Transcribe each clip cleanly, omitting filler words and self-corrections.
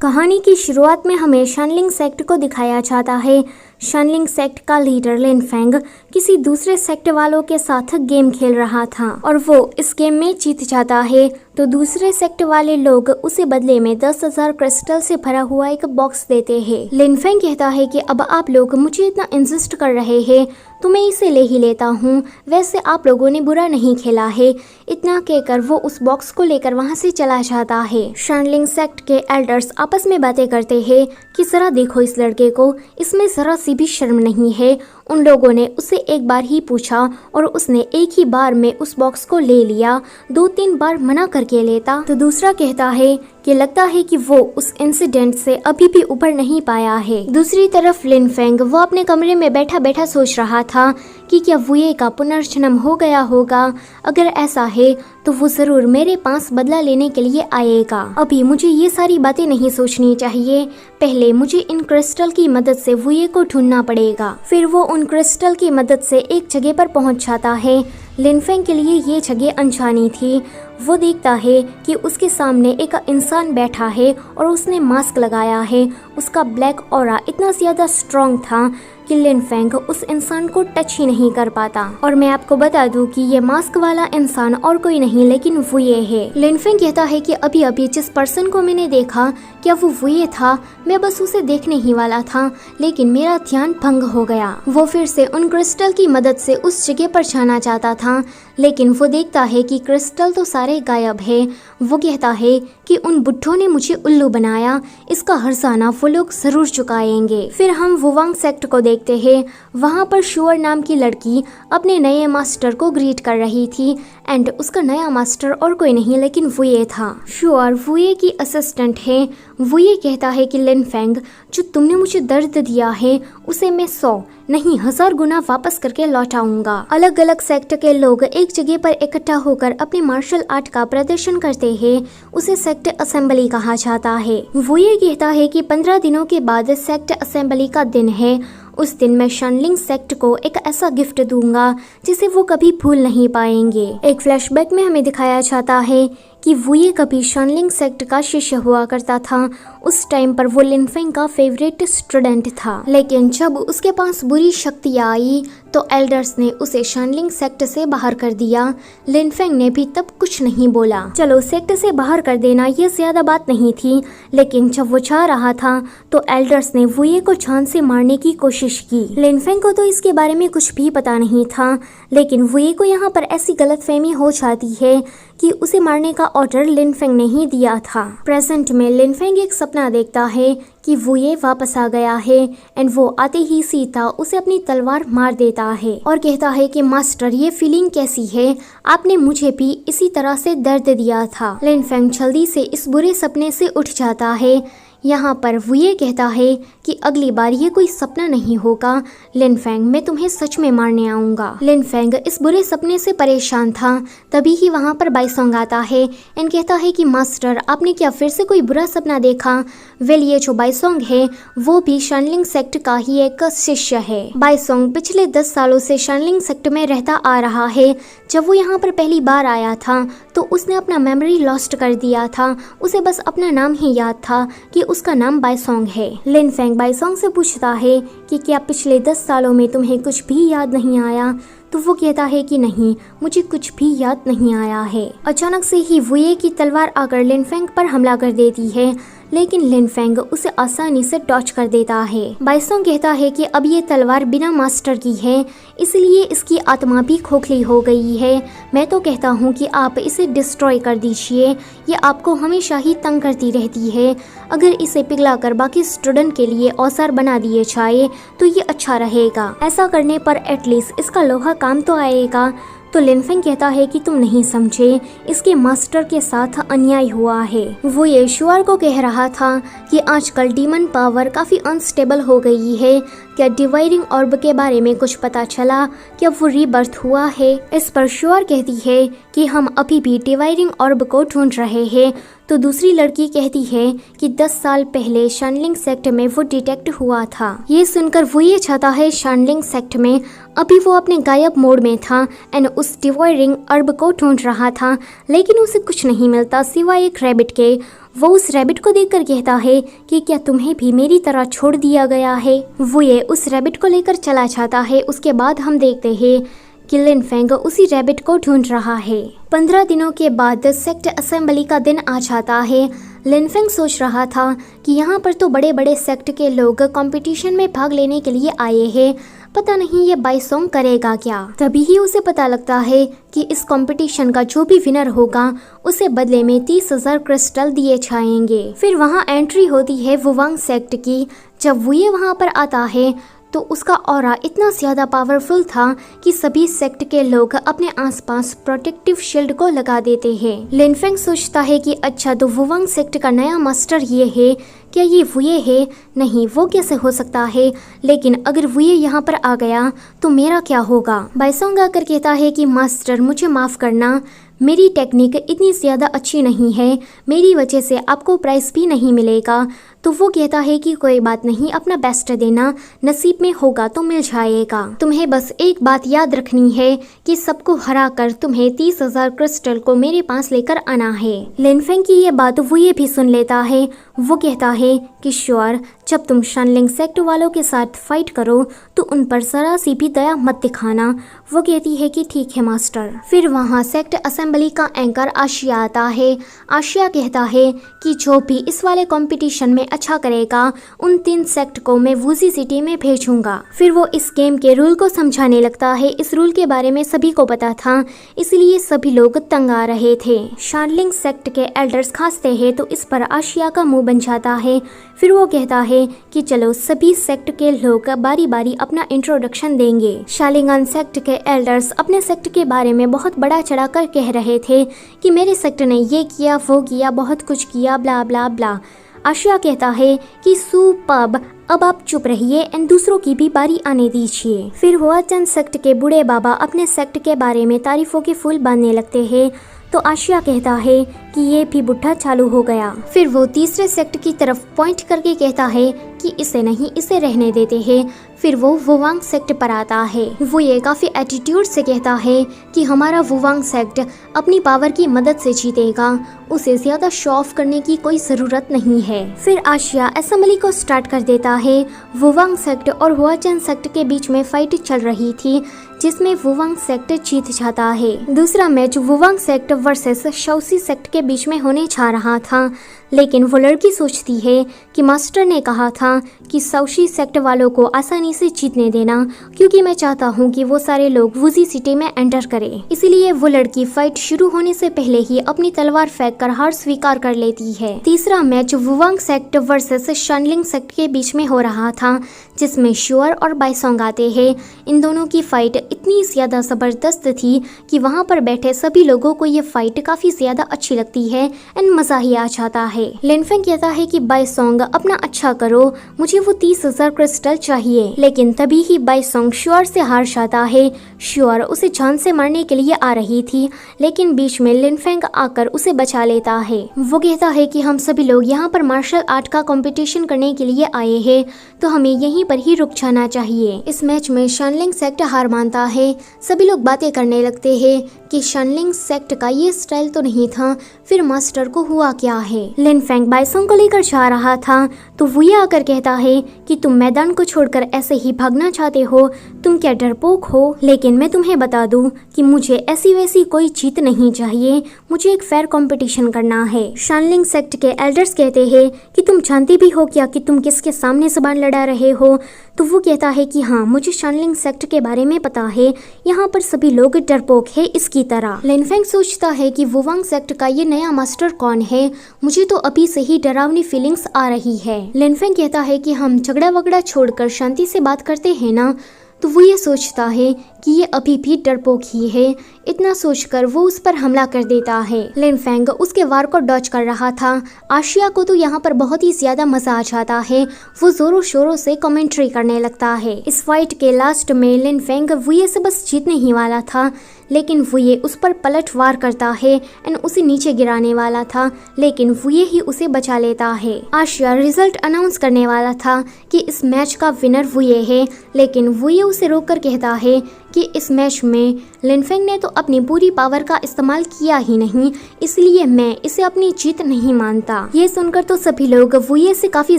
कहानी की शुरुआत में हमें शनलिंग सेक्ट को दिखाया जाता है। शनलिंग सेक्ट का लीडर लिन फेंग किसी दूसरे सेक्ट वालों के साथ गेम खेल रहा था और वो इस गेम में जीत जाता है तो दूसरे सेक्ट वाले लोग उसे बदले में 10,000 क्रिस्टल से भरा हुआ एक बॉक्स देते हैं। लिन फेंग कहता है कि अब आप लोग मुझे इतना इंसिस्ट कर रहे हैं तो मैं इसे ले ही लेता हूँ। वैसे आप लोगों ने बुरा नहीं खेला है। इतना कहकर वो उस बॉक्स को लेकर वहाँ से चला जाता है। शनलिंग सेक्ट के एल्डर्स आपस में बातें करते हैं कि जरा देखो इस लड़के को, इसमें जरा सी भी शर्म नहीं है। उन लोगों ने उससे एक बार ही पूछा और उसने एक ही बार में उस बॉक्स को ले लिया। 2-3 बार मना करके लेता तो दूसरा कहता है कि लगता है कि वो उस इंसिडेंट से अभी भी उबर नहीं पाया है। दूसरी तरफ लिन फेंग वो अपने कमरे में बैठा बैठा सोच रहा था कि क्या वुये का पुनर्जन्म हो गया होगा। अगर ऐसा है तो वो जरूर मेरे पास बदला लेने के लिए आएगा। अभी मुझे ये सारी बातें नहीं सोचनी चाहिए। पहले मुझे इन क्रिस्टल की मदद से वुये को ढूंढना पड़ेगा। फिर वो उन क्रिस्टल की मदद से एक जगह पर पहुंच जाता है। लिन फेंग के लिए ये जगह अनजानी थी। वो देखता है कि उसके सामने एक इंसान बैठा है और उसने मास्क लगाया है। उसका ब्लैक ऑरा इतना ज्यादा स्ट्रॉन्ग था कि लिन फेंग उस इंसान को टच ही नहीं कर पाता। और मैं आपको बता दूं कि ये मास्क वाला इंसान और कोई नहीं लेकिन वुये है। लिन फेंग कहता है कि अभी अभी जिस पर्सन को मैंने देखा क्या वो वुये था। मैं बस उसे देखने ही वाला था लेकिन मेरा ध्यान भंग हो गया। वो फिर से उन क्रिस्टल की मदद से उस जगह पर जाना चाहता था लेकिन वो देखता है कि क्रिस्टल तो सारे गायब है। वो कहता है कि उन बुड्ढों ने मुझे उल्लू बनाया, इसका हर्जाना वो लोग जरूर चुकाएंगे। फिर हम वुवांग सेक्ट को देखते हैं। वहाँ पर शुअर नाम की लड़की अपने नए मास्टर को ग्रीट कर रही थी एंड उसका नया मास्टर और कोई नहीं लेकिन वुये था। शुअर वुये की असिस्टेंट है। वुये कहता है कि लिन फेंग जो तुमने मुझे दर्द दिया है उसे मैं 100 नहीं 1000 गुना वापस करके लौटाऊंगा। अलग अलग सेक्ट के लोग एक जगह पर इकट्ठा होकर अपने मार्शल आर्ट का प्रदर्शन करते हैं। उसे सेक्ट असेंबली कहा जाता है। वो ये कहता है कि 15 दिनों के बाद सेक्ट असेंबली का दिन है। उस दिन मैं शनलिंग सेक्ट को एक ऐसा गिफ्ट दूंगा जिसे वो कभी भूल नहीं पाएंगे। एक फ्लैशबैक में हमें दिखाया जाता है कि वुये कभी शनलिंग सेक्ट का शिष्य हुआ करता था। उस टाइम पर वो लिन फेंग का फेवरेट स्टूडेंट था लेकिन जब उसके पास बुरी शक्तियाँ आई तो एल्डर्स ने उसे शनलिंग सेक्ट से बाहर कर दिया। लिन फेंग ने भी तब कुछ नहीं बोला। चलो सेक्ट से बाहर कर देना ये ज्यादा बात नहीं थी लेकिन जब वो चाह रहा था तो एल्डर्स ने वुये को जान से मारने की कोशिश की। लिन फेंग को तो इसके बारे में कुछ भी पता नहीं था लेकिन वुये को यहाँ पर ऐसी गलतफहमी हो जाती है कि उसे मारने का ऑर्डर लिन फेंग ने ही दिया था। प्रेजेंट में लिन फेंग एक सपना देखता है कि वुये वापस आ गया है एंड वो आते ही सीता उसे अपनी तलवार मार देता है और कहता है कि मास्टर ये फीलिंग कैसी है, आपने मुझे भी इसी तरह से दर्द दिया था। लिन फेंग जल्दी से इस बुरे सपने से उठ जाता है। यहाँ पर वुये कहता है कि अगली बार ये कोई सपना नहीं होगा। लिन फेंग मैं तुम्हें सच में मारने आऊंगा। लिन फेंग इस बुरे सपने से परेशान था। तभी ही वहाँ पर बाईसोंग आता है एंड कहता है कि मास्टर आपने क्या फिर से कोई बुरा सपना देखा। वेल ये जो बाईसोंग है वो भी शनलिंग सेक्ट का ही एक शिष्य है। बाईसोंग पिछले 10 सालों से शनलिंग सेक्ट में रहता आ रहा है। जब वो यहाँ पर पहली बार आया था तो उसने अपना मेमोरी लॉस्ट कर दिया था। उसे बस अपना नाम ही याद था कि उसका नाम बाईसोंग है। लिन फेंग बाईसोंग से पूछता है कि क्या पिछले 10 सालों में तुम्हें कुछ भी याद नहीं आया। तो वो कहता है कि नहीं मुझे कुछ भी याद नहीं आया है। अचानक से ही वुये की तलवार आकर लिन फेंग पर हमला कर देती है लेकिन लिन फेंग उसे आसानी से डॉच कर देता है। बाईसोंग कहता है कि अब ये तलवार बिना मास्टर की है इसलिए इसकी आत्मा भी खोखली हो गई है। मैं तो कहता हूँ कि आप इसे डिस्ट्रॉय कर दीजिए, ये आपको हमेशा ही तंग करती रहती है। अगर इसे पिघलाकर बाकी स्टूडेंट के लिए औजार बना दिए जाए तो ये अच्छा रहेगा। ऐसा करने पर एटलीस्ट इसका लोहा काम तो आएगा। तो लिन फेंग कहता है कि तुम नहीं समझे, इसके मास्टर के साथ अन्याय हुआ है। वो ये शुअर को कह रहा था कि आजकल डीमन पावर काफी अनस्टेबल हो गई है। क्या डिवाइडिंग ऑर्ब के बारे में कुछ पता चला? क्या वो रीबर्थ हुआ है? इस पर शुअर कहती है कि हम अभी भी डिवाइडिंग ऑर्ब को ढूंढ रहे हैं, तो दूसरी लड़की कहती है कि 10 साल पहले शानलिंग सेक्ट में वो डिटेक्ट हुआ था। ये सुनकर वो ये चाहता है शानलिंग सेक्ट में, अभी वो अपने गायब मोड में था एंड उस डिवाइडिंग ऑर्ब को ढूंढ रहा था, लेकिन उसे कुछ नहीं मिलता सिवाय एक रैबिट के। वो उस रैबिट को देखकर कहता है कि क्या तुम्हें भी मेरी तरह छोड़ दिया गया है। वो ये उस रैबिट को लेकर चला जाता है। उसके बाद हम देखते हैं कि लिन फेंग उसी रैबिट को ढूंढ रहा है। 15 दिनों के बाद सेक्ट असेंबली का दिन आ जाता है। लिन फेंग सोच रहा था कि यहाँ पर तो बड़े बड़े सेक्ट के लोग कंपटीशन में भाग लेने के लिए आए हैं, पता नहीं ये बाइसोंग करेगा क्या। तभी ही उसे पता लगता है कि इस कंपटीशन का जो भी विनर होगा उसे बदले में 30,000 क्रिस्टल दिए जाएंगे। फिर वहाँ एंट्री होती है वुवांग सेक्ट की। जब वो ये वहाँ पर आता है तो उसका ऑरा इतना ज्यादा पावरफुल था कि सभी सेक्ट के लोग अपने आसपास प्रोटेक्टिव शील्ड को लगा देते हैं। लिन फेंग सोचता है कि अच्छा, तो वुवांग सेक्ट का नया मास्टर ये है, क्या ये वुये है? नहीं, वो कैसे हो सकता है? लेकिन अगर वुये यहाँ पर आ गया तो मेरा क्या होगा? बाइसोंग आकर कहता है कि मास्टर मुझे माफ करना, मेरी टेक्निक इतनी ज़्यादा अच्छी नहीं है, मेरी वजह से आपको प्राइस भी नहीं मिलेगा। तो वो कहता है कि कोई बात नहीं, अपना बेस्ट देना, नसीब में होगा तो मिल जाएगा। तुम्हें बस एक बात याद रखनी है कि सबको हरा कर तुम्हें 30,000 क्रिस्टल को मेरे पास लेकर आना है। लिन फेंग की ये बात वो ये भी सुन लेता है। वो कहता है कि श्योर, जब तुम शानलिंग सेक्ट वालों के साथ फाइट करो तो उन पर जरा सी भी दया मत दिखाना। वो कहती है कि ठीक है मास्टर। फिर वहाँ सेक्ट असेंबली का एंकर आशिया आता है। आशिया कहता है कि जो भी इस वाले कंपटीशन में अच्छा करेगा उन 3 सेक्ट को मैं वूजी सिटी में भेजूंगा। फिर वो इस गेम के रूल को समझाने लगता है। इस रूल के बारे में सभी को पता था, इसलिए सभी लोग तंग आ रहे थे। शानलिंग सेक्ट के एल्डर्स खांसते हैं तो इस पर आशिया का मुंह बन जाता है। फिर वो कहता है कि चलो सभी सेक्ट के लोग बारी बारी अपना इंट्रोडक्शन देंगे। शालिंगन सेक्ट के एल्डर्स अपने सेक्ट के बारे में बहुत बड़ा चढ़ाकर कह रहे थे कि मेरे सेक्ट ने ये किया, वो किया, बहुत कुछ किया, ब्ला ब्ला ब्ला। आशिया कहता है कि सुपर्ब, अब आप चुप रहिए एंड दूसरों की भी बारी आने दीजिए। फिर हुआचन सेक्ट के बूढ़े बाबा अपने सेक्ट के बारे में तारीफों के फूल बांधने लगते हैं तो आशिया कहता है कि ये भी बुढ़ा चालू हो गया। फिर वो तीसरे सेक्ट की तरफ पॉइंट करके कहता है कि इसे नहीं, इसे रहने देते हैं। फिर वो वुवांग सेक्ट पर आता है। वो ये काफी एटीट्यूड से कहता है कि हमारा वुवांग सेक्ट अपनी पावर की मदद से जीतेगा, उसे ज्यादा शो ऑफ करने की कोई जरूरत नहीं है। फिर आशिया असेंबली को स्टार्ट कर देता है। वुवांग सेक्ट और हुआचन सेक्ट के बीच में फाइट चल रही थी जिसमें वुवांग सेक्ट जीत जाता है। दूसरा मैच वुवांग सेक्ट वर्सेस शाओसी सेक्ट के बीच में होने जा रहा था, लेकिन वो लड़की सोचती है कि मास्टर ने कहा था कि शाओसी सेक्ट वालों को आसानी से जीतने देना, क्योंकि मैं चाहता हूँ कि वो सारे लोग वूजी सिटी में एंटर करें। इसलिए वो लड़की फाइट शुरू होने से पहले ही अपनी तलवार फेंक कर हार स्वीकार कर लेती है। तीसरा मैच वुवांग सेक्ट वर्सेस शानलिंग सेक्ट के बीच में हो रहा था जिसमें श्योर और बाइसोंग आते हैं। इन दोनों की फाइट इतनी ज्यादा जबरदस्त थी कि वहाँ पर बैठे सभी लोगों को ये फाइट काफी ज्यादा अच्छी लगती है एंड मजा ही आ जाता है। लिन फेंग कहता है कि बाइसोंग अपना अच्छा करो, मुझे वो 30,000 क्रिस्टल चाहिए। लेकिन तभी ही बाइसोंग श्योर से हार जाता है। श्योर उसे जान से मारने के लिए आ रही थी, लेकिन बीच में लिन फेंग आकर उसे बचा लेता है। वो कहता है कि हम सभी लोग यहाँ पर मार्शल आर्ट का कंपटीशन करने के लिए आए हैं, तो हमें यहीं पर ही रुक जाना चाहिए। इस मैच में शानलिंग सेक्ट हार मानता है। सभी लोग बातें करने लगते हैं कि शानलिंग सेक्ट का ये स्टाइल तो नहीं था, फिर मास्टर को हुआ क्या है। लिन फेंग बाइसोंग को लेकर जा रहा था तो वो ये आकर कहता है कि तुम मैदान को छोड़कर ऐसे ही भागना चाहते हो, तुम क्या डरपोक हो? लेकिन मैं तुम्हें बता दूं कि मुझे ऐसी वैसी कोई जीत नहीं चाहिए, मुझे एक फेयर कंपटीशन करना है। शानलिंग सेक्ट के एल्डर्स कहते हैं कि तुम जानते भी हो क्या कि तुम किसके सामने जबान लड़ा रहे हो? तो वो कहता है कि हाँ, मुझे शानलिंग सेक्ट के बारे में पता है, यहाँ पर सभी लोग डरपोक है इसकी तरह। लिन फेंग सोचता है कि वुवांग सेक्ट का ये नया मास्टर कौन है, मुझे तो अभी से ही डरावनी फीलिंग्स आ रही है। लिन फेंग कहता है कि हम झगड़ा वगड़ा छोड़कर शांति से बात करते हैं ना, तो वो ये सोचता है कि ये अभी भी डरपोक ही है। इतना सोचकर वो उस पर हमला कर देता है। लिन फेंग उसके वार को डॉज कर रहा था। आशिया को तो यहाँ पर बहुत ही ज्यादा मजा आ जाता है, वो जोरों शोरों से कमेंट्री करने लगता है। इस फाइट के लास्ट में लिन फेंग वो ये से बस जीतने ही वाला था, लेकिन वुये उस पर पलटवार करता है एंड उसे नीचे गिराने वाला था, लेकिन वुये ही उसे बचा लेता है। आशिया रिजल्ट अनाउंस करने वाला था कि इस मैच का विनर वुये है, लेकिन वुये उसे रोककर कहता है कि इस मैच में लिनफेंग ने तो अपनी पूरी पावर का इस्तेमाल किया ही नहीं, इसलिए मैं इसे अपनी जीत नहीं मानता। ये सुनकर तो सभी लोग वुये से काफी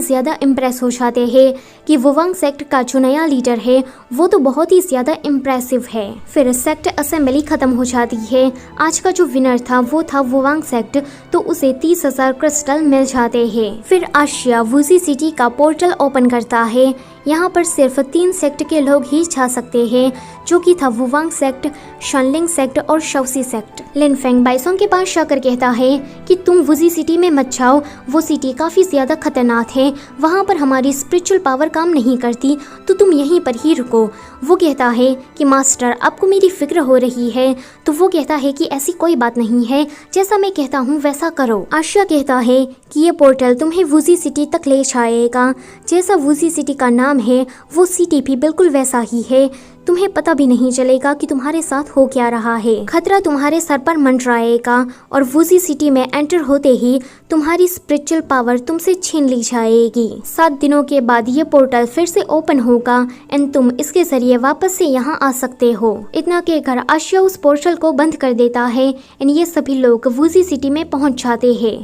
ज्यादा इम्प्रेस हो जाते हैं कि वुवांग सेक्ट का जो नया लीडर है वो तो बहुत ही ज्यादा इम्प्रेसिव है। फिर सेक्ट असेंबली खत्म हो जाती है। आज का जो विनर था वो था वुवांग सेक्ट, तो उसे 30,000 क्रिस्टल मिल जाते हैं। फिर आशिया वुजी सिटी का पोर्टल ओपन करता है। यहाँ पर सिर्फ 3 सेक्ट के लोग ही जा सकते हैं, जो कि था वुवांग सेक्ट, शनलिंग सेक्ट और शौसी सेक्ट। लिनफेंग बाइसोंग के पास जाकर कहता है कि तुम वुजी सिटी में मत जाओ, वो सिटी काफी ज्यादा खतरनाक है, वहाँ पर हमारी स्पिरिचुअल पावर काम नहीं करती, तो तुम यहीं पर ही रुको। वो कहता है कि मास्टर आपको मेरी फिक्र हो रही है, तो वो कहता है कि ऐसी कोई बात नहीं है, जैसा मैं कहता हूँ वैसा करो। आशिया कहता है कि ये पोर्टल तुम्हें वुजी सिटी तक ले जाएगा, जैसा वुजी सिटी का नाम है वो सिटी भी बिल्कुल वैसा ही है, तुम्हें पता भी नहीं चलेगा कि तुम्हारे साथ हो क्या रहा है। खतरा तुम्हारे सर पर मंडराएगा और वुजी सिटी में एंटर होते ही तुम्हारी स्पिरिचुअल पावर तुमसे छीन ली जाएगी। 7 दिनों के बाद ये पोर्टल फिर से ओपन होगा एंड तुम इसके जरिए वापस से यहाँ आ सकते हो। इतना कहकर आशिया उस पोर्टल को बंद कर देता है एंड ये सभी लोग वुजी सिटी में पहुँच जाते हैं।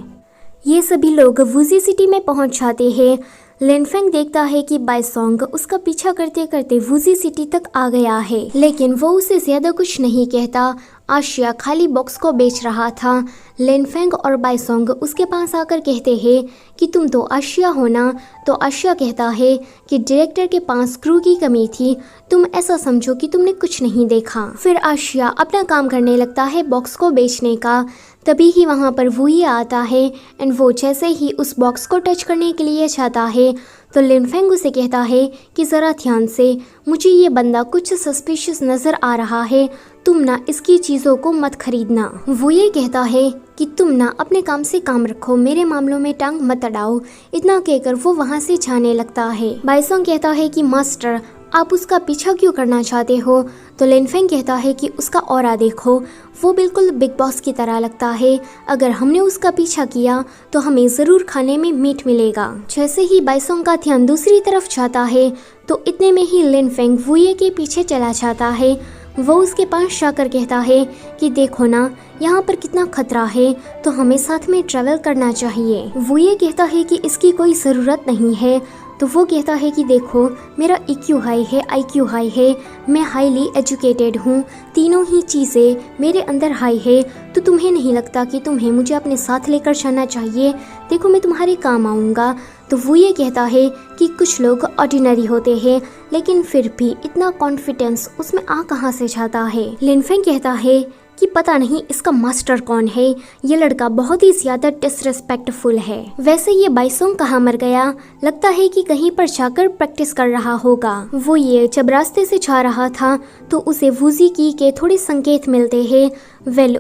ये सभी लोग वुजी सिटी में पहुँच जाते हैं। लिनफेंग देखता है कि बाइसोंग उसका पीछा करते करते वुजी सिटी तक आ गया है, लेकिन वो उसे ज्यादा कुछ नहीं कहता। आशिया खाली बॉक्स को बेच रहा था। लिनफेंग और बाइसोंग उसके पास आकर कहते हैं कि तुम तो आशिया हो ना, तो आशिया कहता है कि डायरेक्टर के पास क्रू की कमी थी, तुम ऐसा समझो कि तुमने कुछ नहीं देखा। फिर आशिया अपना काम करने लगता है बॉक्स को बेचने का। तभी ही वहाँ पर वुये आता है एंड वो जैसे ही उस बॉक्स को टच करने के लिए जाता है तो लिनफेंग उसे कहता है कि ज़रा ध्यान से, मुझे ये बंदा कुछ सस्पिशियस नज़र आ रहा है, तुम ना इसकी चीज़ों को मत खरीदना। वो ये कहता है कि तुम ना अपने काम से काम रखो, मेरे मामलों में टांग मत अड़ाओ। इतना कहकर वो वहाँ से जाने लगता है। बाइसोंग कहता है कि मास्टर आप उसका पीछा क्यों करना चाहते हो? तो लिनफेंग कहता है कि उसका ऑरा देखो, वो बिल्कुल बिग बॉस की तरह लगता है, अगर हमने उसका पीछा किया तो हमें ज़रूर खाने में मीट मिलेगा। जैसे ही बाइसोंग का ध्यान दूसरी तरफ जाता है तो इतने में ही लिनफेंग वुये के पीछे चला जाता है। वो उसके पास जाकर कहता है कि देखो ना, यहाँ पर कितना खतरा है, तो हमें साथ में ट्रैवल करना चाहिए। वुये कहता है कि इसकी कोई ज़रूरत नहीं है। तो वो कहता है कि देखो, मेरा EQ हाई है, IQ हाई है, मैं हाईली एजुकेटेड हूँ, तीनों ही चीज़ें मेरे अंदर हाई है, तो तुम्हें नहीं लगता कि तुम्हें मुझे अपने साथ लेकर जाना चाहिए? देखो, मैं तुम्हारे काम आऊँगा। तो वो ये कहता है कि कुछ लोग ऑर्डिनरी होते हैं, लेकिन फिर भी इतना कॉन्फिडेंस उसमें आ कहाँ से जाता है। लिनफेंग कहता है कि पता नहीं इसका मास्टर कौन है, ये लड़का बहुत ही ज्यादा डिसरिस्पेक्टफुल है। वैसे ये बाइसोंग कहाँ मर गया? लगता है कि कहीं पर जाकर प्रैक्टिस कर रहा होगा। वो ये जब रास्ते से जा रहा था तो उसे वुजी की के थोड़े संकेत मिलते हैं।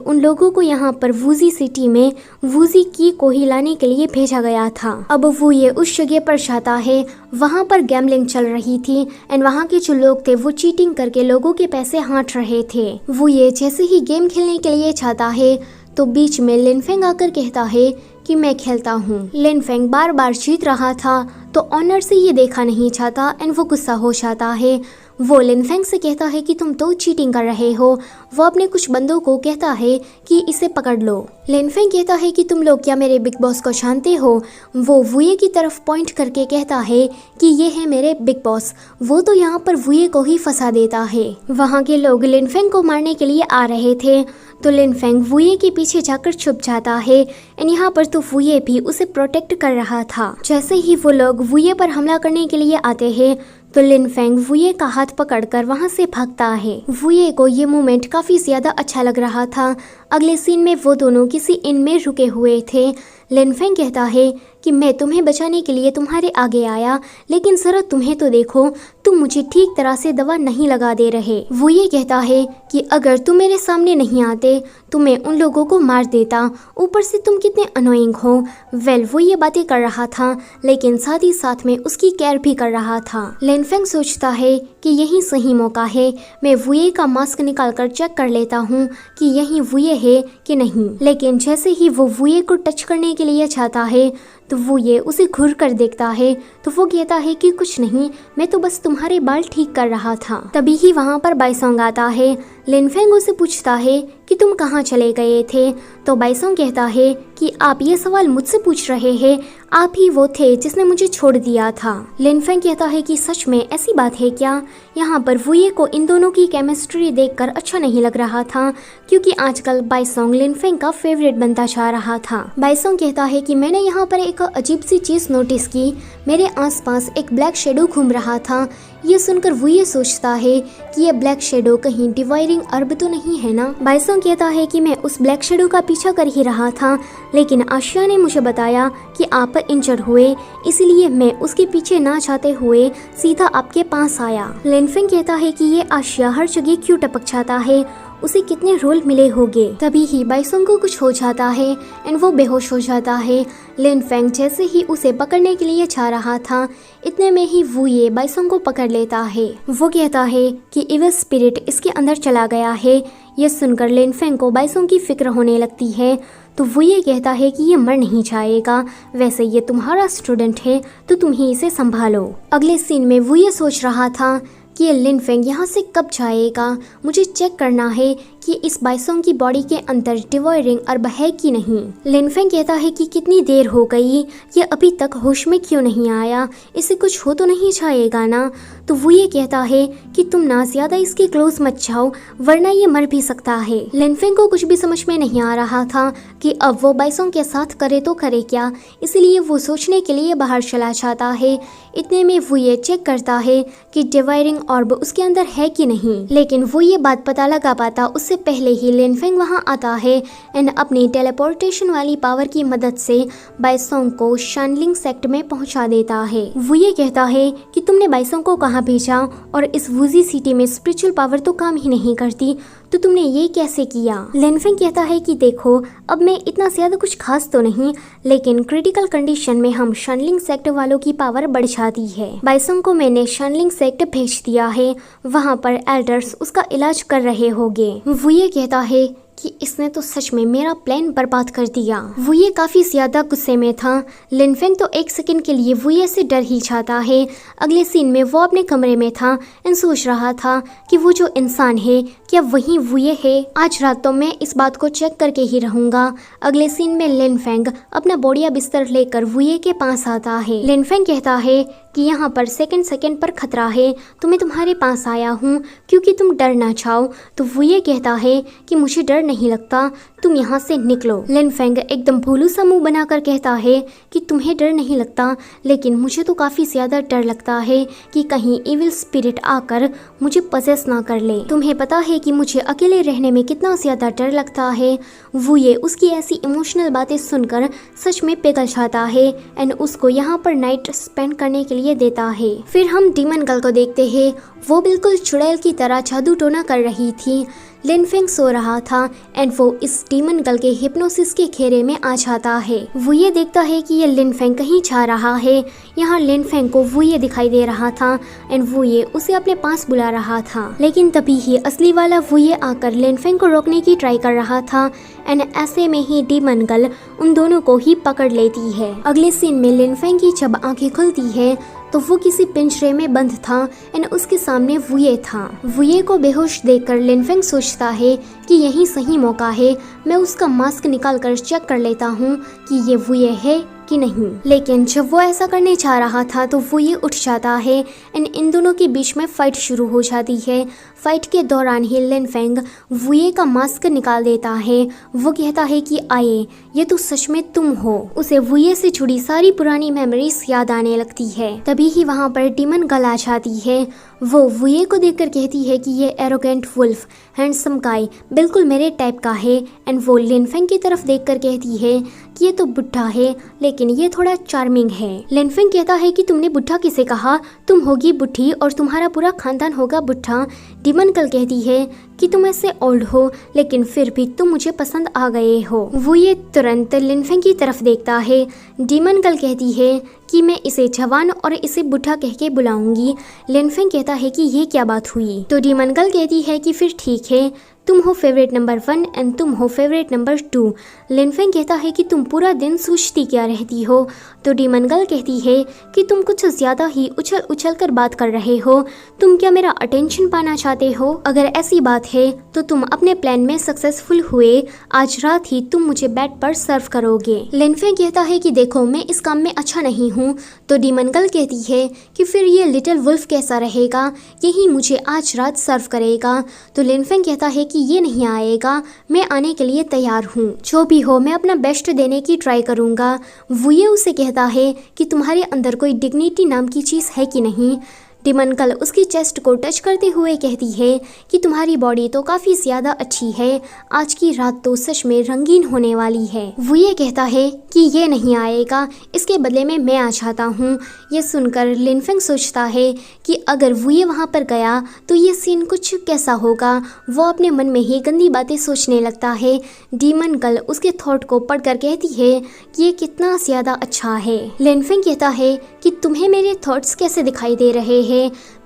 उन लोगों को यहाँ पर वुजी सिटी में वुजी की को ही लाने के लिए भेजा गया था। अब वो ये उस जगह पर जाता है, वहाँ पर गैम्बलिंग चल रही थी एंड वहाँ के जो लोग थे वो चीटिंग करके लोगों के पैसे हाँट रहे थे। वो ये जैसे ही गेम खेलने के लिए चाहता है तो बीच में लिनफेंग आकर कहता है कि मैं खेलता हूँ। लिनफेंग बार बार जीत रहा था तो ऑनर से ये देखा नहीं चाहता एंड वो गुस्सा हो जाता है। वो लिनफेंग से कहता है कि तुम तो चीटिंग कर रहे हो। वो अपने कुछ बंदों को कहता है कि इसे पकड़ लो। लिनफेंग कहता है कि तुम लोग क्या मेरे बिग बॉस को जानते हो? वो वुये की तरफ पॉइंट करके कहता है कि ये है मेरे बिग बॉस। वो तो यहाँ पर वुये को ही फंसा देता है। वहाँ के लोग लिनफेंग को मारने के लिए आ रहे थे तो लिनफेंग वुये के पीछे जाकर छुप जाता है एंड यहाँ पर तो वुये भी उसे प्रोटेक्ट कर रहा था। जैसे ही वो लोग वुये पर हमला करने के लिए आते हैं तो लिनफेंग वुये का हाथ पकड़कर वहाँ से भागता है। वुये को ये मोमेंट काफी ज्यादा अच्छा लग रहा था। अगले सीन में वो दोनों किसी इन में रुके हुए थे। लिनफेंग कहता है कि मैं तुम्हें बचाने के लिए तुम्हारे आगे आया, लेकिन जरा तुम्हें तो देखो, तुम मुझे ठीक तरह से दवा नहीं लगा दे रहे। वो ये कहता है कि अगर तुम मेरे सामने नहीं आते तो मैं उन लोगों को मार देता, ऊपर से तुम कितने अनोइंग हो। वेल, वो ये बातें कर रहा था लेकिन साथ ही साथ में उसकी केयर भी कर रहा था। लिनफेंग सोचता है कि यही सही मौका है, मैं वुये का मास्क निकाल कर चेक कर लेता हूँ कि यही वुये है कि नहीं। लेकिन जैसे ही वो वुये को टच करने के लिए चाहता है तो वो ये उसे घूर कर देखता है तो वो कहता है कि कुछ नहीं, मैं तो बस तुम्हारे बाल ठीक कर रहा था। तभी ही वहाँ पर बाइसोंग आता है। लिनफेंग उसे पूछता है कि तुम कहाँ चले गए थे, तो बाइसोंग कहता है कि आप ये सवाल मुझसे पूछ रहे हैं, आप ही वो थे जिसने मुझे छोड़ दिया था। लिनफेंग कहता है कि सच में ऐसी बात है क्या। यहाँ पर वुये को इन दोनों की केमिस्ट्री देखकर अच्छा नहीं लग रहा था, क्योंकि आजकल बाइसोंग लिनफेंग का फेवरेट बनता जा रहा था। बाइसोंग कहता है कि मैंने यहाँ पर एक अजीब सी चीज नोटिस की, मेरे आसपास एक ब्लैक शेडो घूम रहा था। ये सुनकर वो ये सोचता है कि ये ब्लैक शेडो कहीं डिवाइडिंग अर्ब तो नहीं है ना। बाइसोंग कहता है कि मैं उस ब्लैक शेडो का पीछा कर ही रहा था, लेकिन आशिया ने मुझे बताया कि आप इंजर्ड हुए, इसलिए मैं उसके पीछे ना जाते हुए सीधा आपके पास आया। लिनफेंग कहता है कि ये आशिया हर जगह क्यों टपक जाता है, उसे कितने रोल मिले होंगे। तभी ही बाइसोंग को कुछ हो जाता है एंड वो बेहोश हो जाता है। लिनफेंग जैसे ही उसे पकड़ने के लिए जा रहा था, इतने में ही वो ये बाइसोंग को पकड़ लेता है। वो कहता है कि इविल स्पिरिट इसके अंदर चला गया है। ये सुनकर लिनफेंग को बाइसोंग की फिक्र होने लगती है, तो वो ये कहता है कि ये मर नहीं जाएगा, वैसे ये तुम्हारा स्टूडेंट है तो तुम ही इसे संभालो। अगले सीन में वो ये सोच रहा था कि ये लिनफेंग यहाँ से कब जाएगा, मुझे चेक करना है कि इस बाइसोंग की बॉडी के अंदर डिवाइडिंग अर्ब है कि नहीं। लिनफेंग कहता है कि कितनी देर हो गई, ये अभी तक होश में क्यों नहीं आया, इसे कुछ हो तो नहीं जाएगा ना। तो वो ये कहता है कि तुम ना ज्यादा इसके क्लोज मत जाओ, वरना ये मर भी सकता है। लिनफेंग को कुछ भी समझ में नहीं आ रहा था कि अब वो बाइसोंग के साथ करे तो करे क्या, इसलिए वो सोचने के लिए बाहर चला जाता है। इतने में वो ये चेक करता है कि डिवाइडिंग ऑर्ब उसके अंदर है कि नहीं, लेकिन वो ये बात पता लगा पाता उससे पहले ही लिनफेंग वहाँ आता है एंड अपनी टेलीपोर्टेशन वाली पावर की मदद से बाइसोंग को शानलिंग सेक्ट में पहुँचा देता है। वो ये कहता है कि तुमने बाइसोंग को कहाँ भेजा, और इस वुजी सिटी में स्पिरिचुअल पावर तो काम ही नहीं करती, तो तुमने ये कैसे किया। लिनफेंग कहता है कि देखो, अब मैं इतना ज्यादा कुछ खास तो नहीं, लेकिन क्रिटिकल कंडीशन में हम शानलिंग सेक्ट वालों की पावर बढ़ जाती है। बाइसोंग को मैंने शानलिंग सेक्ट भेज दिया है, वहाँ पर एल्डर्स उसका इलाज कर रहे होंगे। वो ये कहता है कि इसने तो सच में मेरा प्लान बर्बाद कर दिया। वो ये काफी ज्यादा गुस्से में था। लिनफेंग तो एक सेकंड के लिए वो ये से डर ही जाता है। अगले सीन में वो अपने कमरे में था एंड सोच रहा था कि वो जो इंसान है क्या वही वो ये है। आज रात तो मैं इस बात को चेक करके ही रहूंगा। अगले सीन में लिनफेंग अपना बोड़िया बिस्तर लेकर वुये के पास आता है। लिनफेंग कहता है कि यहाँ पर सेकंड पर खतरा है, तो मैं तुम्हारे पास आया हूँ क्योंकि तुम डर ना जाओ। तो वो ये कहता है कि मुझे डर नहीं लगता, तुम यहाँ से निकलो। लिनफेंग एकदम भोलू सा मुंह बनाकर कहता है कि तुम्हें डर नहीं लगता, लेकिन मुझे तो काफी ज्यादा डर लगता है कि कहीं इविल स्पिरिट आकर मुझे पजेस ना कर ले। तुम्हें पता है कि मुझे अकेले रहने में कितना ज्यादा डर लगता है। वो ये उसकी ऐसी इमोशनल बातें सुनकर सच में पिघल जाता है एंड उसको यहाँ पर नाइट स्पेंड करने के लिए देता है। फिर हम डीमन गर्ल को देखते हैं। वो बिल्कुल चुड़ैल की तरह जादू टोना कर रही थी। लिनफेंग सो रहा था एंड वो इस डीमन गर्ल के हिप्नोसिस के घेरे में आ जाता है। वो ये देखता है कि ये लिनफेंग कहीं जा रहा है। यहाँ लिनफेंग को वो ये दिखाई दे रहा था एंड वो ये उसे अपने पास बुला रहा था, लेकिन तभी ही असली वाला वो ये आकर लिनफेंग को रोकने की ट्राई कर रहा था एंड ऐसे में ही डीमन गर्ल उन दोनों को ही पकड़ लेती है। अगले सीन में लिनफेंग की जब आंखें खुलती है तो वो किसी पिंजरे में बंद था एंड उसके सामने वुये था। वुये को बेहोश देखकर लिनफेंग सोचता है कि यही सही मौका है, मैं उसका मास्क निकाल कर चेक कर लेता हूँ कि ये वुये है कि नहीं। लेकिन जब वो ऐसा करने जा रहा था तो वो ये उठ जाता है एंड इन दोनों के बीच में फाइट शुरू हो जाती है। फाइट के दौरान ही लिनफेंग वुये का मास्क निकाल देता है। वो कहता है कि आए, ये तो सच में तुम हो। उसे वुये से जुड़ी सारी पुरानी मेमोरीज याद आने लगती है। तभी ही वहाँ पर डीमन गर्ल आ जाती है। वो वुये को देखकर कहती है कि ये एरोगेंट वुल्फ हैंडसम गाय बिल्कुल मेरे टाइप का है। एंड वो लिनफेंग की तरफ देखकर कहती है कि ये तो बुढ़ा है लेकिन ये थोड़ा चार्मिंग है। लिनफेंग कहता है कि तुमने बुढ़ा किसे कहा, तुम होगी बुढ़ी और तुम्हारा पूरा खानदान होगा बुढ़ा। डीमन गर्ल कहती है कि तुम ऐसे ओल्ड हो लेकिन फिर भी तुम मुझे पसंद आ गए हो। वो ये तुरंत लिनफेंग की तरफ देखता है। डीमन गर्ल कहती है कि मैं इसे जवान और इसे बुढ़ा कह के बुलाऊंगी। लिनफेंग कहता है कि ये क्या बात हुई। तो डीमन गर्ल कहती है कि फिर ठीक है, तुम हो फेवरेट नंबर 1 एंड तुम हो फेवरेट नंबर 2। लिनफेंग कहता है कि तुम पूरा दिन सोचती क्या रहती हो। तो डीमन गर्ल कहती है कि तुम कुछ ज्यादा ही उछल उछल कर बात कर रहे हो। तुम क्या मेरा अटेंशन पाना चाहते हो? अगर ऐसी बात है तो तुम अपने प्लान में सक्सेसफुल हुए। आज रात ही तुम मुझे बेड पर सर्व करोगे। लिनफेंग कहता है कि देखो मैं इस काम में अच्छा नहीं हूँ। तो डीमन गर्ल कहती है कि फिर ये लिटिल वुल्फ कैसा रहेगा, यही मुझे आज रात सर्व करेगा। तो लिनफेंग कहता है कि ये नहीं आएगा, मैं आने के लिए तैयार हूँ। जो भी हो मैं अपना बेस्ट देने की ट्राई करूँगा। वुये उसे कहता है कि तुम्हारे अंदर कोई डिग्निटी नाम की चीज़ है कि नहीं। डीमन गर्ल उसकी चेस्ट को टच करते हुए कहती है कि तुम्हारी बॉडी तो काफ़ी ज़्यादा अच्छी है, आज की रात तो सच में रंगीन होने वाली है। वो ये कहता है कि ये नहीं आएगा, इसके बदले में मैं आ जाता हूँ। ये सुनकर लिनफेंग सोचता है कि अगर वो ये वहाँ पर गया तो ये सीन कुछ कैसा होगा। वो अपने मन में ही गंदी बातें सोचने लगता है। डीमन गर्ल उसके थॉट को पढ़कर कहती है कि ये कितना ज़्यादा अच्छा है। लिनफेंग कहता है कि तुम्हें मेरे थॉट्स कैसे दिखाई दे रहे हैं।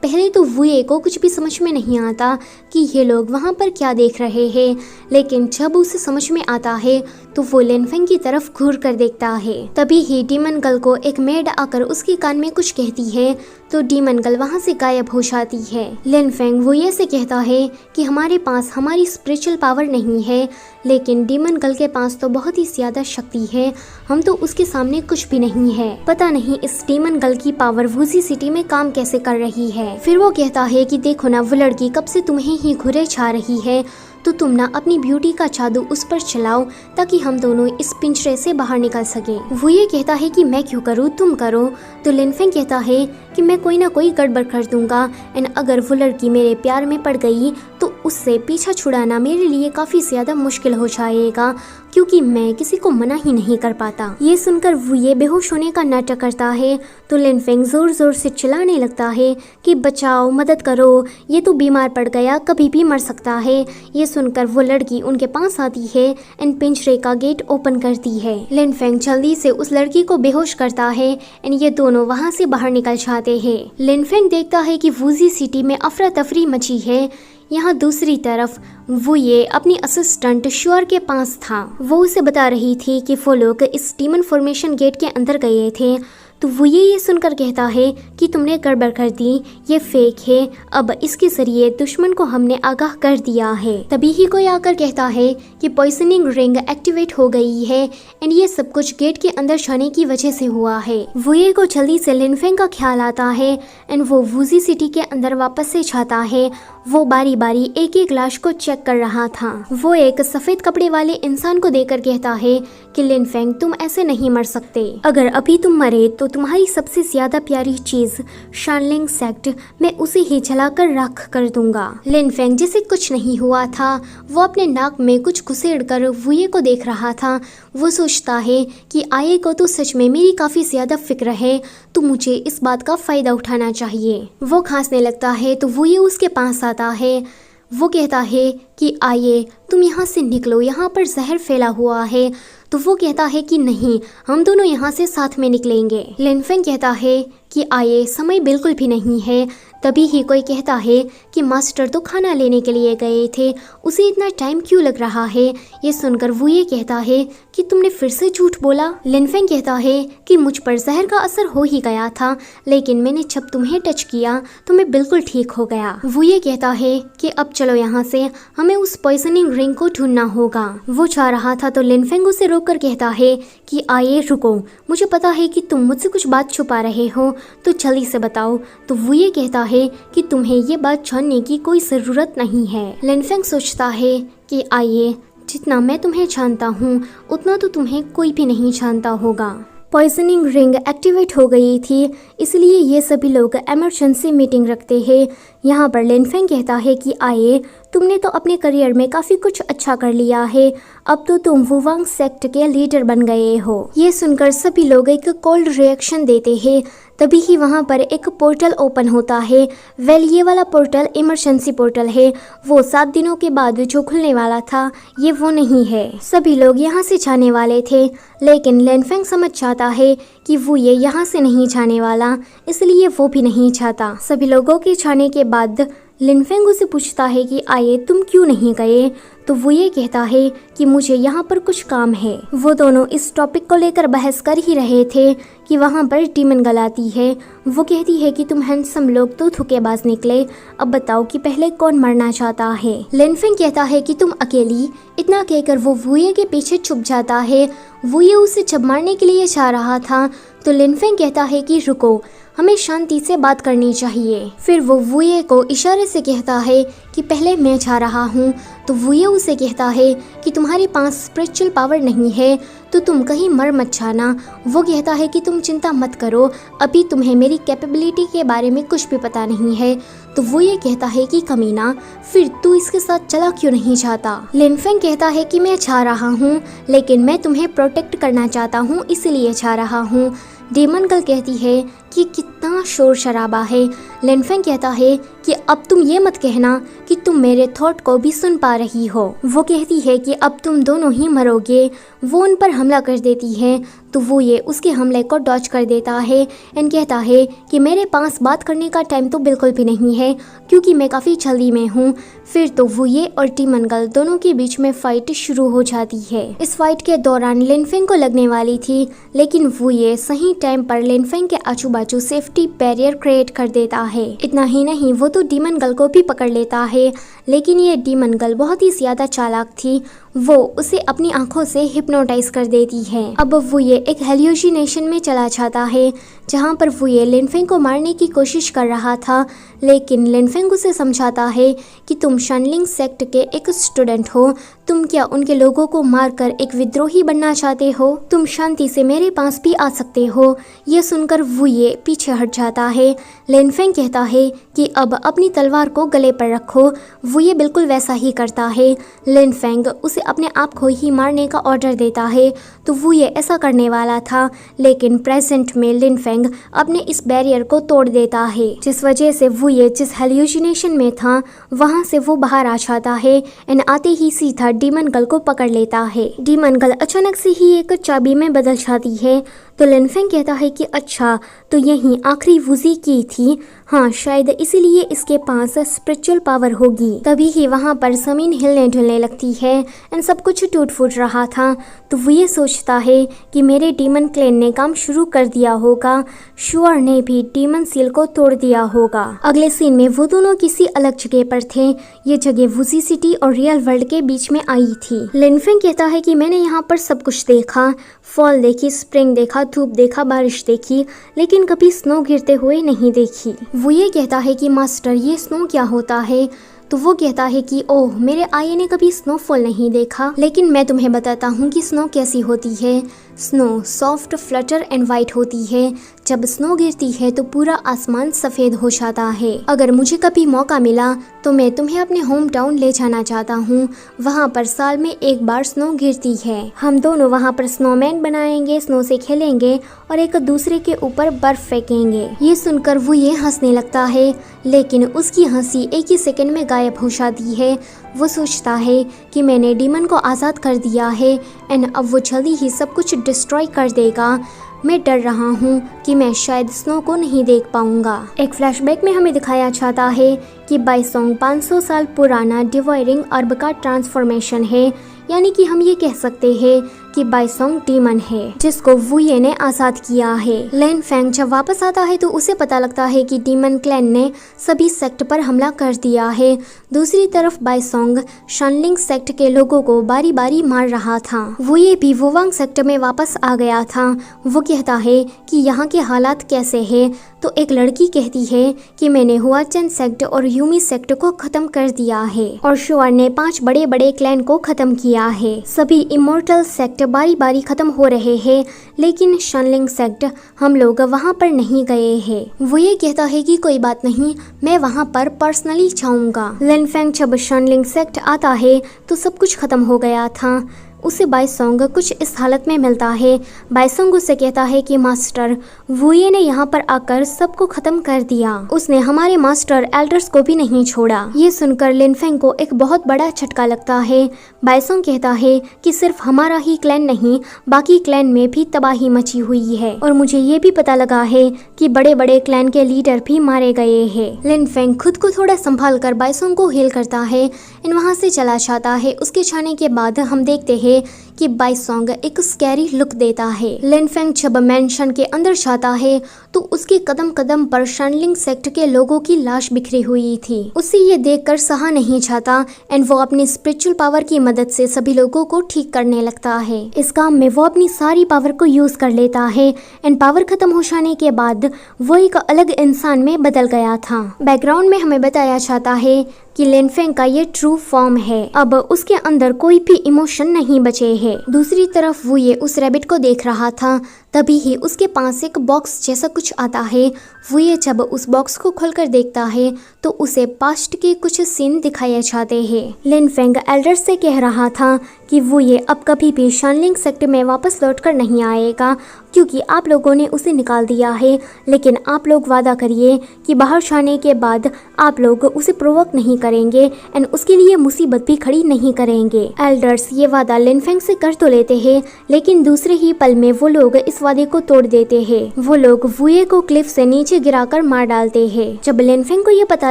पहले तो वुये को कुछ भी समझ में नहीं आता कि ये लोग वहाँ पर क्या देख रहे हैं, लेकिन जब उसे समझ में आता है तो वो लिनफेंग की तरफ घूर कर देखता है। तभी ही डीमन गर्ल को एक मेड आकर उसके कान में कुछ कहती है तो डीमन गर्ल वहाँ से गायब हो जाती है। लिनफेंग वुये से कहता है कि हमारे पास हमारी स्पिरिचुअल पावर नहीं है, लेकिन डीमन गर्ल के पास तो बहुत ही ज्यादा शक्ति है, हम तो उसके सामने कुछ भी नहीं है। पता नहीं इस डीमन गर्ल की पावर वुजी सिटी में काम कैसे कर रही है। फिर वो कहता है कि देखो ना, वो लड़की कब से तुम्हें ही घुरे छा रही है, तो तुम ना अपनी ब्यूटी का जादू उस पर चलाओ ताकि हम दोनों इस पिंजरे से बाहर निकल सके। वो ये कहता है कि मैं क्यों करूँ, तुम करो। तो लिनफेंग कहता है कि मैं कोई ना कोई गड़बड़ कर दूंगा एंड अगर वो लड़की मेरे प्यार में पड़ गई तो उससे पीछा छुड़ाना मेरे लिए काफी ज्यादा मुश्किल हो जाएगा, क्योंकि मैं किसी को मना ही नहीं कर पाता। ये सुनकर वो ये बेहोश होने का नाटक करता है तो लिनफेंग जोर जोर से चिल्लाने लगता है कि बचाओ, मदद करो, ये तो बीमार पड़ गया, कभी भी मर सकता है। ये सुनकर वो लड़की उनके पास आती है एंड पिंजरे का गेट ओपन करती है। लिनफेंग जल्दी से उस लड़की को बेहोश करता है एंड ये दोनों वहाँ से बाहर निकल जाते हैं। लिनफेंग देखता है कि वुजी सिटी में अफरा तफरी मची है। यहाँ दूसरी तरफ वो ये अपनी असिस्टेंट श्योर के पास था। वो उसे बता रही थी कि वो लोग इस डीमन फॉर्मेशन गेट के अंदर गए थे। तो वो ये सुनकर कहता है कि तुमने गड़बड़ कर दी, ये फेक है, अब इसके जरिए दुश्मन को हमने आगाह कर दिया है। तभी ही कोई आकर कहता है कि पॉइजनिंग रिंग एक्टिवेट हो गई है एंड ये सब कुछ गेट के अंदर जाने की वजह से हुआ है। वो ये को जल्दी से लिनफेंग का ख्याल आता है एंड वो वुजी सिटी के अंदर वापस से जाता है। वो बारी बारी एक एक लाश को चेक कर रहा था। वो एक सफेद कपड़े वाले इंसान को देखकर कहता है कि लिनफेंग तुम ऐसे नहीं मर सकते, अगर अभी तुम मरे तो तुम्हारी सबसे ज्यादा प्यारी चीज शानलिंग सेक्ट मैं उसे ही जलाकर राख कर दूंगा। लिनफेंग जिसे कुछ नहीं हुआ था वो अपने नाक में कुछ घुसेड़कर वुये को देख रहा था। वो सोचता है कि आये को तो सच में मेरी काफी ज्यादा फिक्र है, तो मुझे इस बात का फायदा उठाना चाहिए। वो खांसने लगता है तो वुये उसके पास आता है। वो कहता है कि आइए तुम यहाँ से निकलो, यहाँ पर जहर फैला हुआ है। तो वो कहता है कि नहीं, हम दोनों यहाँ से साथ में निकलेंगे। लिनफेंग कहता है कि आइए, समय बिल्कुल भी नहीं है। तभी ही कोई कहता है कि मास्टर तो खाना लेने के लिए गए थे, उसे इतना टाइम क्यों लग रहा है। ये सुनकर वो ये कहता है कि तुमने फिर से झूठ बोला। लिनफेंग कहता है कि मुझ पर जहर का असर हो ही गया था, लेकिन मैंने जब तुम्हें टच किया तो मैं बिल्कुल ठीक हो गया। वो ये कहता है कि अब चलो यहाँ से, हमें उस पॉइजनिंग रिंग को ढूंढना होगा। वो जा रहा था तो लिनफेंग उसे रोककर कहता है कि आइए रुको, मुझे पता है कि तुम मुझसे कुछ बात छुपा रहे हो, तो जल्दी से बताओ। तो वो ये कहता है कि तुम्हें ये बात जानने की कोई जरूरत नहीं है। लिनफेंग सोचता है कि आइए, जितना मैं तुम्हें जानता हूँ उतना तो तुम्हें कोई भी नहीं जानता होगा। पॉइजनिंग रिंग एक्टिवेट हो गई थी, इसलिए ये सभी लोग इमरजेंसी मीटिंग रखते हैं। यहाँ पर लिनफेंग कहता है कि आए, तुमने तो अपने करियर में काफ़ी कुछ अच्छा कर लिया है, अब तो तुम वुवांग सेक्ट के लीडर बन गए हो। ये सुनकर सभी लोग एक कोल्ड रिएक्शन देते हैं। तभी ही वहाँ पर एक पोर्टल ओपन होता है। ये वाला पोर्टल इमरजेंसी पोर्टल है, वो 7 दिनों के बाद जो खुलने वाला था, ये वो नहीं है। सभी लोग यहाँ से जाने वाले थे, लेकिन लिनफेंग समझ जाता है कि वो ये यहाँ से नहीं जाने वाला, इसलिए वो भी नहीं चाहता। सभी लोगों के जाने के बाद लिनफेंग उसे पूछता है कि आए, तुम क्यों नहीं गए? तो वो ये कहता है कि मुझे यहाँ पर कुछ काम है। वो दोनों इस टॉपिक को लेकर बहस कर ही रहे थे कि वहाँ पर डीमन गर्ल आती है। वो कहती है कि तुम हैंडसम लोग तो धोखेबाज निकले, अब बताओ कि पहले कौन मरना चाहता है। लिनफेंग कहता है कि तुम अकेली। इतना कहकर वो वुये के पीछे छुप जाता है। वुये उसे जब मारने के लिए जा रहा था तो लिनफेंग कहता है कि रुको, हमें शांति से बात करनी चाहिए। फिर वो वुये को इशारे से कहता है कि पहले मैं जा रहा हूँ। तो वुये उसे कहता है कि तुम्हारे पास स्पिरिचुअल पावर नहीं है तो तुम कहीं मर मत जाना। वो कहता है कि तुम चिंता मत करो, अभी तुम्हें मेरी कैपेबिलिटी के बारे में कुछ भी पता नहीं है। तो वो ये कहता है कि कमीना, फिर तू इसके साथ चला क्यों नहीं जाता? लिनफेंग कहता है कि मैं जा रहा हूँ, लेकिन मैं तुम्हें प्रोटेक्ट करना चाहता हूँ, इसलिए जा रहा हूँ। डीमन गर्ल कहती है कि कितना शोर शराबा है। लिनफेंग कहता है कि अब तुम ये मत कहना कि तुम मेरे थॉट को भी सुन पा रही हो। वो कहती है कि अब तुम दोनों ही मरोगे। वो उन पर हमला कर देती है, तो वो ये उसके हमले को डॉज कर देता है एंड कहता है कि मेरे पास बात करने का टाइम तो बिल्कुल भी नहीं है, क्योंकि मैं काफ़ी जल्दी में हूँ। फिर तो वो ये और डीमन गर्ल दोनों के बीच में फाइट शुरू हो जाती है। इस फाइट के दौरान लिनफेंग को लगने वाली थी, लेकिन वो ये सही टाइम पर लिनफेंग के आजू बाजू सेफ्टी बैरियर क्रिएट कर देता है। इतना ही नहीं, वो तो डीमन गर्ल को भी पकड़ लेता है, लेकिन ये डीमन गर्ल बहुत ही ज्यादा चालाक थी। वो उसे अपनी आंखों से हिप्नोटाइज कर देती है। अब वो ये एक हेल्यूसिनेशन में चला जाता है, जहाँ पर वो ये लिनफेंग को मारने की कोशिश कर रहा था, लेकिन लिनफेंग उसे समझाता है कि तुम शनलिंग सेक्ट के एक स्टूडेंट हो, तुम क्या उनके लोगों को मारकर एक विद्रोही बनना चाहते हो? तुम शांति से मेरे पास भी आ सकते हो। ये सुनकर वो ये पीछे हट जाता है। लिनफेंग कहता है कि अब अपनी तलवार को गले पर रखो। वो ये बिल्कुल वैसा ही करता है। लिनफेंग उसे अपने आप को ही मारने का ऑर्डर देता है, तो वो ये ऐसा करने वाला था, लेकिन प्रेजेंट में लिनफेंग अपने इस बैरियर को तोड़ देता है, जिस वजह से वो ये जिस हेल्यूसिनेशन में था वहाँ से वो बाहर आ जाता है एंड आते ही सीधा डीमन गर्ल को पकड़ लेता है। डीमन गर्ल अचानक से ही एक चाबी में बदल जाती है, तो लिनफेंग कहता है कि अच्छा, तो यही आखिरी वुजी की थी। हाँ, शायद इसीलिए इसके पास स्पिरिचुअल पावर होगी। तभी ही वहाँ पर जमीन हिलने डुलने लगती है एंड सब कुछ टूट फूट रहा था। तो वो ये सोचता है कि मेरे डीमन क्लैन ने काम शुरू कर दिया होगा, शुअर ने भी डीमन सील को तोड़ दिया होगा। अगले सीन में वो दोनों किसी अलग जगह पर थे। ये जगह वुजी सिटी और रियल वर्ल्ड के बीच में आई थी। लिनफेंग कहता है कि मैंने यहाँ पर सब कुछ देखा, फॉल देखी, स्प्रिंग देखा, धूप देखा, बारिश देखी, लेकिन कभी स्नो गिरते हुए नहीं देखी। वो ये कहता है कि मास्टर, ये स्नो क्या होता है? तो वो कहता है कि ओह, मेरे आये ने कभी स्नोफॉल नहीं देखा, लेकिन मैं तुम्हें बताता हूँ कि स्नो कैसी होती है। Snow soft, Flutter and white होती है। जब स्नो गिरती है तो पूरा आसमान सफेद हो जाता है। अगर मुझे कभी मौका मिला तो मैं तुम्हें अपने होम टाउन ले जाना चाहता हूँ। वहाँ पर साल में एक बार स्नो गिरती है। हम दोनों वहाँ पर स्नोमैन बनाएंगे, स्नो से खेलेंगे और एक दूसरे के ऊपर बर्फ फेंकेंगे। ये सुनकर वो ये हंसने लगता है, लेकिन उसकी हंसी एक ही सेकंड में गायब हो जाती है। वो सोचता है कि मैंने डीमन को आज़ाद कर दिया है एंड अब वो जल्दी ही सब कुछ डिस्ट्रॉय कर देगा। मैं डर रहा हूँ कि मैं शायद स्नो को नहीं देख पाऊंगा। एक फ्लैशबैक में हमें दिखाया जाता है कि बाइसोंग 500 साल पुराना डिवाइडिंग अर्ब का ट्रांसफॉर्मेशन है, यानी कि हम ये कह सकते हैं कि बाइसोंग डीमन है जिसको वुये ने आजाद किया है। लिनफेंग जब वापस आता है तो उसे पता लगता है कि डीमन क्लैन ने सभी सेक्ट पर हमला कर दिया है। दूसरी तरफ बाइसोंग शनलिंग सेक्ट के लोगों को बारी बारी मार रहा था। वुये भी वुवांग सेक्ट में वापस आ गया था। वो कहता है कि यहाँ के हालात कैसे हैं, तो एक लड़की कहती है कि मैंने हुआचन सेक्ट और यूमी सेक्ट को खत्म कर दिया है और शुअर ने 5 बड़े बड़े क्लैन को खत्म किया है। सभी इमोर्टल सेक्ट बारी बारी खत्म हो रहे हैं, लेकिन शनलिंग सेक्ट हम लोग वहाँ पर नहीं गए हैं। वो ये कहता है कि कोई बात नहीं, मैं वहाँ पर पर्सनली जाऊंगा। लिन फेंग जब शनलिंग सेक्ट आता है तो सब कुछ खत्म हो गया था। उसे बाईसोंग कुछ इस हालत में मिलता है। बाईसोंग उसे कहता है कि मास्टर वुये ने यहाँ पर आकर सबको खत्म कर दिया, उसने हमारे मास्टर एल्डर्स को भी नहीं छोड़ा। ये सुनकर लिन फेंग को एक बहुत बड़ा झटका लगता है। बाईसोंग कहता है कि सिर्फ हमारा ही क्लैन नहीं, बाकी क्लैन में भी तबाही मची हुई है और मुझे ये भी पता लगा है कि बड़े बड़े क्लैन के लीडर भी मारे गए हैं। लिन फेंग खुद को थोड़ा संभाल कर बाईसोंग को हेल करता है और वहाँ से चला जाता है। उसके जाने के बाद हम देखते हैं कि बाईसोंग एक स्कैरी लुक देता है। लिन फेंग जब मैंशन के अंदर जाता है तो उसके कदम कदम पर शनलिंग सेक्ट के लोगों की लाश बिखरी हुई थी। उसे ये देखकर सहा नहीं जाता एंड वो अपनी स्पिरिचुअल पावर की मदद से सभी लोगों को ठीक करने लगता है। इस काम में वो अपनी सारी पावर को यूज कर लेता है एंड पावर खत्म हो जाने के बाद वो एक अलग इंसान में बदल गया था। बैकग्राउंड में हमें बताया जाता है कि लिन फेंग का ये ट्रू फॉर्म है। अब उसके अंदर कोई भी इमोशन नहीं बचे हैं। दूसरी तरफ वो ये उस रैबिट को देख रहा था, तभी ही उसके पास एक बॉक्स जैसा कुछ आता है। वो ये जब उस बॉक्स को खोलकर देखता है तो उसे पास्ट के कुछ सीन दिखाए जाते हैं। लिन फेंग एल्डर से कह रहा था कि वो ये अब कभी भी शनलिंग सेक्ट में वापस लौटकर नहीं आएगा, क्योंकि आप लोगों ने उसे निकाल दिया है, लेकिन आप लोग वादा करिए कि बाहर जाने के बाद आप लोग उसे प्रोवोक नहीं करेंगे एंड उसके लिए मुसीबत भी खड़ी नहीं करेंगे। एल्डर्स ये वादा लिन फेंग से कर तो लेते हैं, लेकिन दूसरे ही पल में वो लोग इस वादे को तोड़ देते हैं। वो लोग वुये को क्लिफ से नीचे गिराकर मार डालते हैं। जब लिन फेंग को ये पता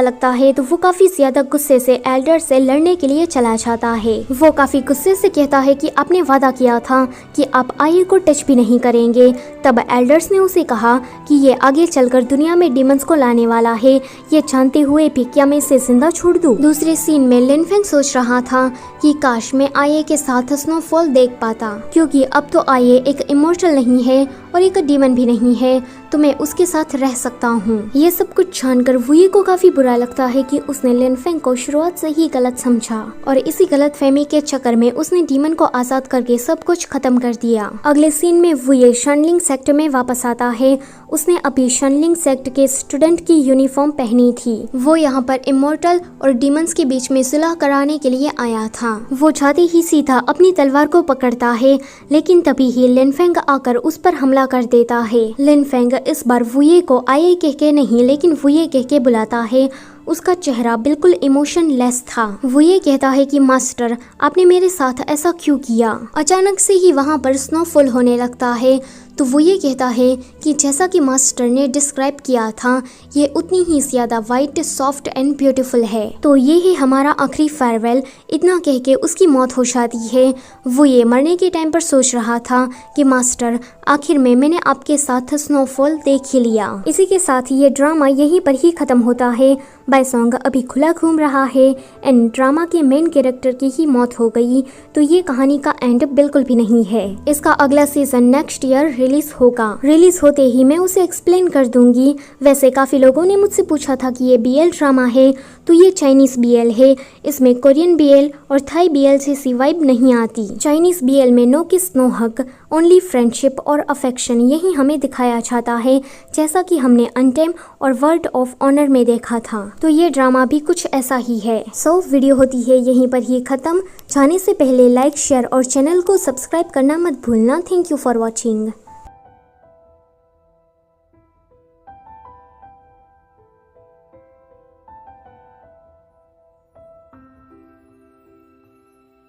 लगता है तो वो काफी ज्यादा गुस्से से एल्डर से लड़ने के लिए चला जाता है। वो काफी गुस्से से कहता है कि आपने वादा किया था कि आप आये को टच भी नहीं करेंगे। तब एल्डर्स ने उसे कहा कि ये आगे चलकर दुनिया में डीमंस को लाने वाला है, ये जानते हुए भी क्या मैं इसे जिंदा छोड़ दूं? दूसरे सीन में लिन फेंग सोच रहा था कि काश मैं आये के साथ स्नोफॉल देख पाता, क्योंकि अब तो आये एक इमोर्टल नहीं है और एक डीमन भी नहीं है, तो मैं उसके साथ रह सकता हूँ। ये सब कुछ जानकर वुये को काफी बुरा लगता है कि उसने लिन फेंग को शुरुआत से ही गलत समझा और इसी गलत फहमी के चक्कर में उसने डीमन को आजाद करके सब कुछ खत्म कर दिया। अगले सीन में वुये शनलिंग सेक्ट में वापस आता है। उसने अभी शनलिंग सेक्ट के स्टूडेंट की यूनिफॉर्म पहनी थी। वो यहाँ पर इमोर्टल और डीमंस के बीच में सुलह कराने के लिए आया था। वो जाते ही सीधा अपनी तलवार को पकड़ता है, लेकिन तभी ही लिन फेंग आकर उस पर हमला कर देता है। लिन फेंग इस बार वुये को आये कह के नहीं, लेकिन वुये कह के बुलाता है। उसका चेहरा बिल्कुल इमोशनलेस था। वो ये कहता है कि मास्टर, आपने मेरे साथ ऐसा क्यों किया? अचानक से ही वहाँ पर स्नोफॉल होने लगता है। तो वो ये कहता है कि जैसा कि मास्टर ने डिस्क्राइब किया था, ये उतनी ही ज्यादा वाइट, सॉफ्ट एंड ब्यूटीफुल है। तो ये है हमारा आखिरी फेयरवेल। इतना कह के उसकी मौत हो जाती है। वो ये मरने के टाइम पर सोच रहा था कि मास्टर, आखिर में मैंने आपके साथ स्नोफॉल देख ही लिया। इसी के साथ ये ड्रामा यहीं पर ही खत्म होता है। बाईसोंग अभी खुला घूम रहा है एंड ड्रामा के मेन कैरेक्टर की ही मौत हो गई, तो ये कहानी का एंड बिल्कुल भी नहीं है। इसका अगला सीजन नेक्स्ट ईयर रिलीज होगा। रिलीज होते ही मैं उसे एक्सप्लेन कर दूंगी। वैसे काफी लोगों ने मुझसे पूछा था कि ये बीएल ड्रामा है, तो ये चाइनीज बीएल है। इसमें कोरियन बीएल और थाई बीएल जैसी वाइब नहीं आती। चाइनीज बीएल में नो किस नो हग, ओनली फ्रेंडशिप और अफेक्शन यही हमें दिखाया जाता है, जैसा कि हमने अनटेम और वर्ड ऑफ ऑनर में देखा था। तो ये ड्रामा भी कुछ ऐसा ही है। सो वीडियो होती है यहीं पर ही खत्म। जाने से पहले लाइक, शेयर और चैनल को सब्सक्राइब करना मत भूलना। Thank you for watching.